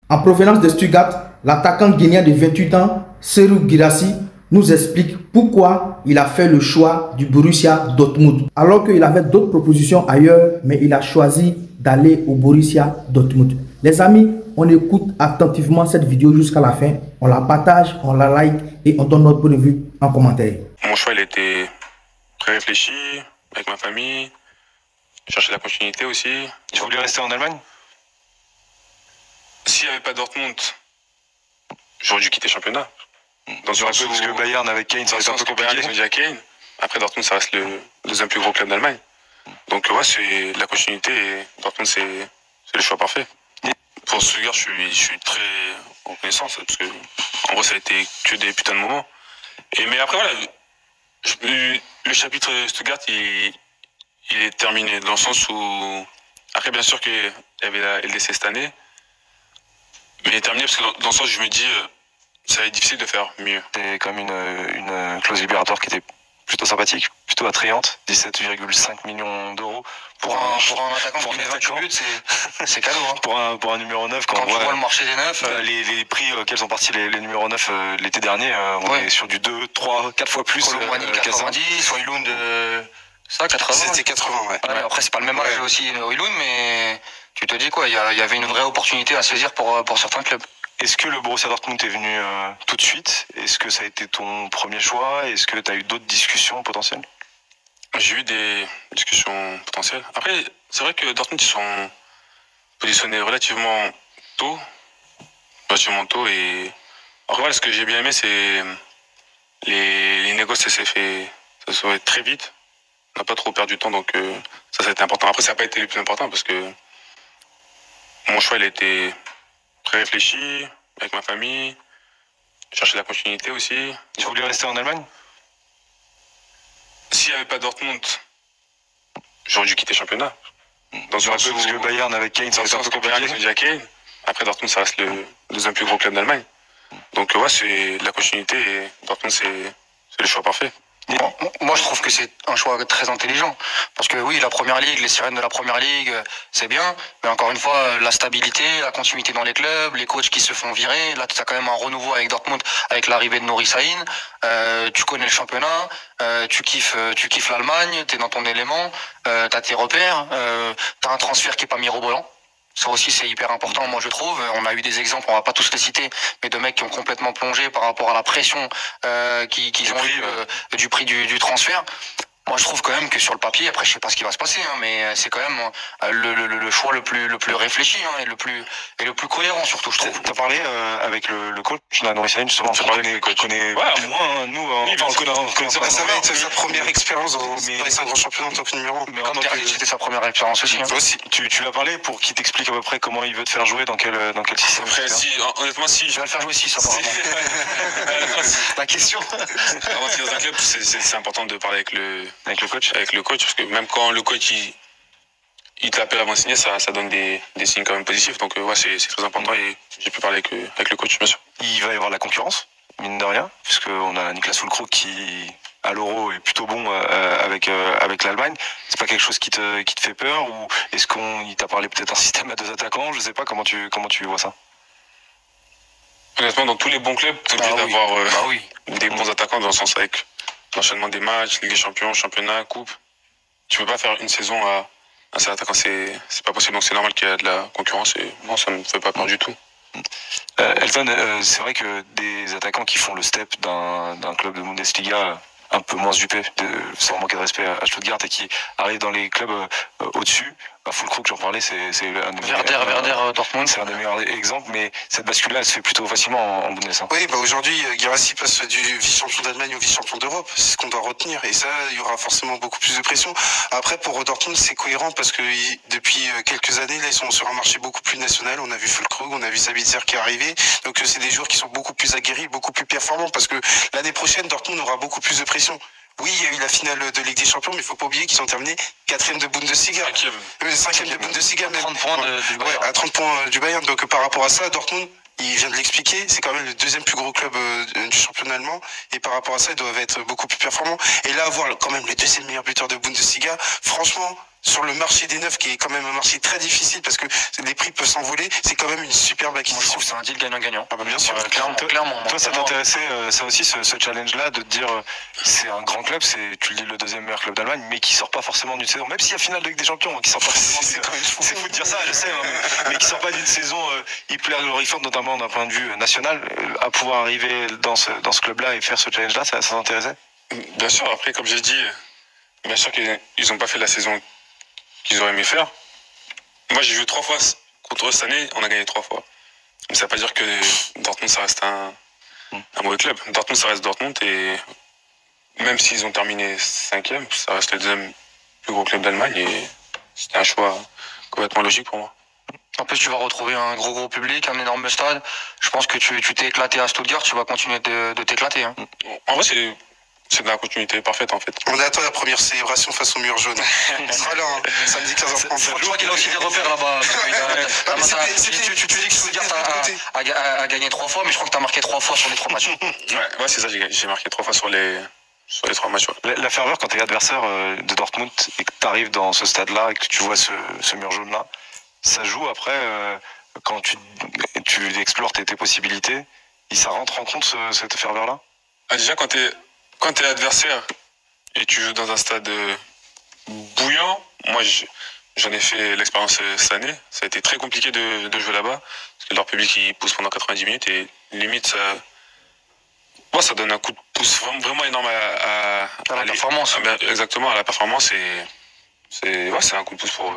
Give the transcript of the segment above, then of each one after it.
En provenance de Stuttgart, l'attaquant guinéen de 28 ans, Serhou Guirassy, nous explique pourquoi il a fait le choix du Borussia Dortmund. Alors qu'il avait d'autres propositions ailleurs, mais il a choisi d'aller au Borussia Dortmund. Les amis, on écoute attentivement cette vidéo jusqu'à la fin. On la partage, on la like et on donne notre point de vue en commentaire. Mon choix, il était très réfléchi, avec ma famille. Chercher la continuité aussi. Tu voulais rester en Allemagne? S'il n'y avait pas Dortmund, j'aurais dû quitter le championnat. Dans un peu parce que Bayern avec Kane, ça reste un peu compliqué. Kane. Après Dortmund, ça reste le deuxième plus gros club d'Allemagne. Donc ouais, c'est la continuité et Dortmund, c'est le choix parfait. Pour Stuttgart, je suis très reconnaissant parce que en vrai, ça a été que des putains de moments. Mais après voilà, le chapitre Stuttgart, il est terminé dans le sens où après bien sûr qu'il y avait la LDC cette année, mais il est terminé parce que dans le sens où je me dis ça va être difficile de faire mieux. C'est comme une clause libératoire qui était plutôt sympathique, plutôt attrayante, 17,5 millions d'euros pour un attaquant qui met 28 buts, c'est cadeau. Hein. Pour un numéro 9, quand tu vois le marché des neufs, les prix auxquels sont partis les numéros 9 l'été dernier, on est sur du 2, 3, 4 fois plus. Colomboigny 90, Højlund ça 80. C'était 80, ouais. Après c'est pas le même âge aussi Højlund, mais tu te dis quoi, il y avait une vraie opportunité à saisir pour certains clubs. Est-ce que le Borussia Dortmund est venu tout de suite? Est-ce que ça a été ton premier choix? Est-ce que tu as eu d'autres discussions potentielles? J'ai eu des discussions potentielles. Après, c'est vrai que Dortmund, ils sont positionnés relativement tôt. Et après, voilà, ce que j'ai bien aimé, c'est les négociations, ça s'est fait très vite. On n'a pas trop perdu de temps, donc ça a été important. Après, ça n'a pas été le plus important parce que mon choix, il a été très réfléchi, avec ma famille, chercher la continuité aussi. Tu voulais rester en Allemagne? S'il n'y avait pas Dortmund, j'aurais dû quitter le championnat. Dans un peu parce que Bayern avec Kane, ça reste un peu compliqué. Kane. Après Dortmund, ça reste le deuxième plus gros club d'Allemagne. Donc ouais, c'est la continuité et Dortmund, c'est le choix parfait. Moi, je trouve que c'est un choix très intelligent. Parce que oui, la Première Ligue, les sirènes de la Première Ligue, c'est bien. Mais encore une fois, la stabilité, la continuité dans les clubs, les coachs qui se font virer. Là, tu as quand même un renouveau avec Dortmund, avec l'arrivée de Nuri Sahin. Tu connais le championnat, tu kiffes l'Allemagne, tu es dans ton élément, tu as tes repères, tu as un transfert qui est pas mirobolant. Ça aussi, c'est hyper important, moi, je trouve. On a eu des exemples, on va pas tous les citer, mais de mecs qui ont complètement plongé par rapport à la pression qu'ils ont eu du prix du transfert. Moi, je trouve quand même que sur le papier, après, je sais pas ce qui va se passer, hein, mais c'est quand même le choix le plus réfléchi et le plus cohérent, surtout, je trouve. T'as parlé avec le coach, Nuri Sahin, justement, on connaît moins, nous, on connaît ça va être sa première expérience dans les 5 grands championnats en tant que numéro 1. Mais comme Terzic, c'était sa première expérience aussi. Hein. Aussi. Tu l'as parlé pour qu'il t'explique à peu près comment il veut te faire jouer, dans quel système. Après, honnêtement, si. Je vais le faire jouer 6, apparemment. La question. Avant d'être dans un club, c'est important de parler avec le coach, parce que même quand le coach il t'appelle avant de signer, ça donne des signes quand même positifs. Donc ouais, c'est très important et j'ai pu parler avec le coach, bien sûr. Il va y avoir de la concurrence, mine de rien, puisqu'on a Niklas Füllkrug qui, à l'Euro, est plutôt bon avec l'Allemagne. C'est pas quelque chose qui te fait peur, ou est-ce qu'il t'a parlé peut-être un système à 2 attaquants? Je sais pas, comment tu vois ça? Honnêtement, dans tous les bons clubs, tu es obligé d'avoir des bons attaquants, dans le sens avec l'enchaînement des matchs, Ligue des Champions, championnat, coupe. Tu peux pas faire une saison à un seul attaquant, c'est pas possible. Donc c'est normal qu'il y ait de la concurrence et non, ça me fait pas peur du tout. Elton, c'est vrai que des attaquants qui font le step d'un club de Bundesliga un peu moins zuppé, sans manquer de respect à Stuttgart, et qui arrivent dans les clubs au-dessus, Füllkrug, j'en parlais, c'est un des Werder, Dortmund, c'est un des meilleurs exemples, mais cette bascule-là, elle se fait plutôt facilement en Bundesliga. Oui, aujourd'hui, Guirassy passe du vice-champion d'Allemagne au vice-champion d'Europe. C'est ce qu'on doit retenir. Et ça, il y aura forcément beaucoup plus de pression. Après, pour Dortmund, c'est cohérent parce que depuis quelques années, là, ils sont sur un marché beaucoup plus national. On a vu Füllkrug, on a vu Sabitzer qui est arrivé. Donc, c'est des joueurs qui sont beaucoup plus aguerris, beaucoup plus performants parce que l'année prochaine, Dortmund aura beaucoup plus de pression. Oui, il y a eu la finale de Ligue des Champions, mais il ne faut pas oublier qu'ils ont terminé 4e de Bundesliga. 5e de Bundesliga, même. 30 points du Bayern. Ouais, à 30 points du Bayern. Donc par rapport à ça, Dortmund, il vient de l'expliquer, c'est quand même le 2e plus gros club du championnat allemand. Et par rapport à ça, ils doivent être beaucoup plus performants. Et là, avoir quand même le 2e meilleur buteur de Bundesliga, franchement, sur le marché des neufs, qui est quand même un marché très difficile parce que les prix peuvent s'envoler, c'est quand même une superbe Moi, je acquisition. trouve que c'est un deal gagnant-gagnant. Ah bah bien sûr. Clairement. Toi, ça t'intéressait, ça aussi, ce challenge-là, de te dire, c'est un grand club, c'est, tu le dis, le deuxième meilleur club d'Allemagne, mais qui sort pas forcément d'une saison, même s'il y a finale de Ligue des Champions, qui sort pas forcément C'est quand même fou. c'est fou de dire ça, je sais, hein, mais qui sort pas d'une saison hyper glorifiante, notamment d'un point de vue national, à pouvoir arriver dans ce club-là et faire ce challenge-là, ça t'intéressait? Bien sûr, après, comme j'ai dit, bien sûr qu'ils n'ont pas fait la saison qu'ils auraient aimé faire. Moi, j'ai joué 3 fois contre eux cette année, on a gagné 3 fois. Mais ça ne veut pas dire que Dortmund, ça reste un mauvais club. Dortmund, ça reste Dortmund, et même s'ils ont terminé 5e, ça reste le deuxième plus gros club d'Allemagne, et c'était un choix complètement logique pour moi. En plus, tu vas retrouver un gros public, un énorme stade. Je pense que tu t'es éclaté à Stuttgart, tu vas continuer de t'éclater. Hein. En vrai, c'est de la continuité parfaite, en fait. On attend la première célébration face au mur jaune. On sera là, hein, samedi 15h30. Je crois qu'il a aussi des repères là-bas. Tu dis que Stuttgart a gagné 3 fois, mais je crois que tu as marqué 3 fois sur les 3 matchs. Ouais, c'est ça, j'ai marqué 3 fois sur les 3 matchs. Ouais. La ferveur, quand tu es adversaire de Dortmund et que tu arrives dans ce stade-là et que tu vois ce mur jaune-là, ça joue après, quand tu explores tes possibilités, et ça rentre en compte cette ferveur-là? Déjà, quand t'es adversaire et tu joues dans un stade bouillant, moi j'en ai fait l'expérience cette année, ça a été très compliqué de jouer là-bas, parce que leur public il pousse pendant 90 minutes et limite ça donne un coup de pouce vraiment énorme à la performance. Exactement, à la performance, et c'est un coup de pouce pour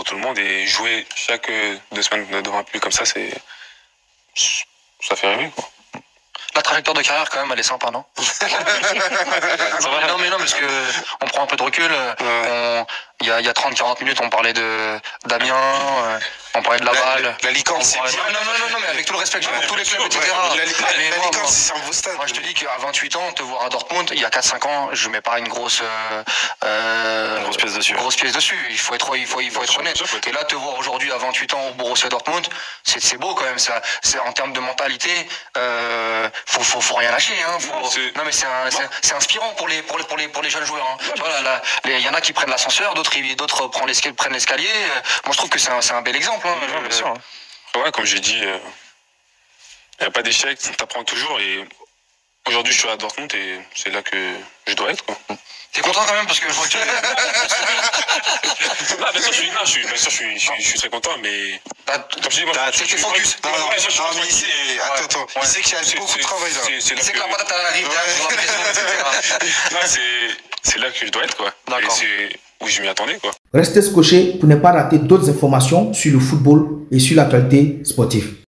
tout le monde, et jouer chaque 2 semaines devant un public comme ça, ça fait rêver, quoi. La trajectoire de carrière, quand même, elle est sympa, non? Non, parce que on prend un peu de recul. Il y a 30-40 minutes, on parlait d'Amiens, on parlait de Laval. La licence, c'est bien. Non, mais avec tout le respect que j'ai pour tous les clubs, etc. La licence, c'est un beau stade. Moi, je te dis qu'à 28 ans, te voir à Dortmund, il y a 4-5 ans, je mets pas une grosse pièce dessus. Grosse pièce dessus. Il faut être honnête. Et là, te voir aujourd'hui à 28 ans au Borussia Dortmund, c'est beau quand même. C'est en termes de mentalité. Faut rien lâcher, hein. Non, mais c'est inspirant pour les jeunes joueurs. Hein. Tu vois, il y en a qui prennent l'ascenseur, d'autres prennent l'escalier. Moi, je trouve que c'est un bel exemple. Hein. Bien sûr. Ouais, comme j'ai dit, il n'y a pas d'échec, t'apprends toujours, et aujourd'hui je suis à Dortmund et c'est là que je dois être, quoi. T'es content quand même, parce que je vois que tu... Bien sûr, je suis très content, mais... Comme je dis, moi, c'est focus. Non, mais attends, il sait qu'il y a beaucoup de travail là. Il sait que la patate arrive sur la pression, etc. C'est là que je dois être, quoi. Et c'est où je m'y attendais, quoi. Restez scotchés pour ne pas rater d'autres informations sur le football et sur l'actualité sportive.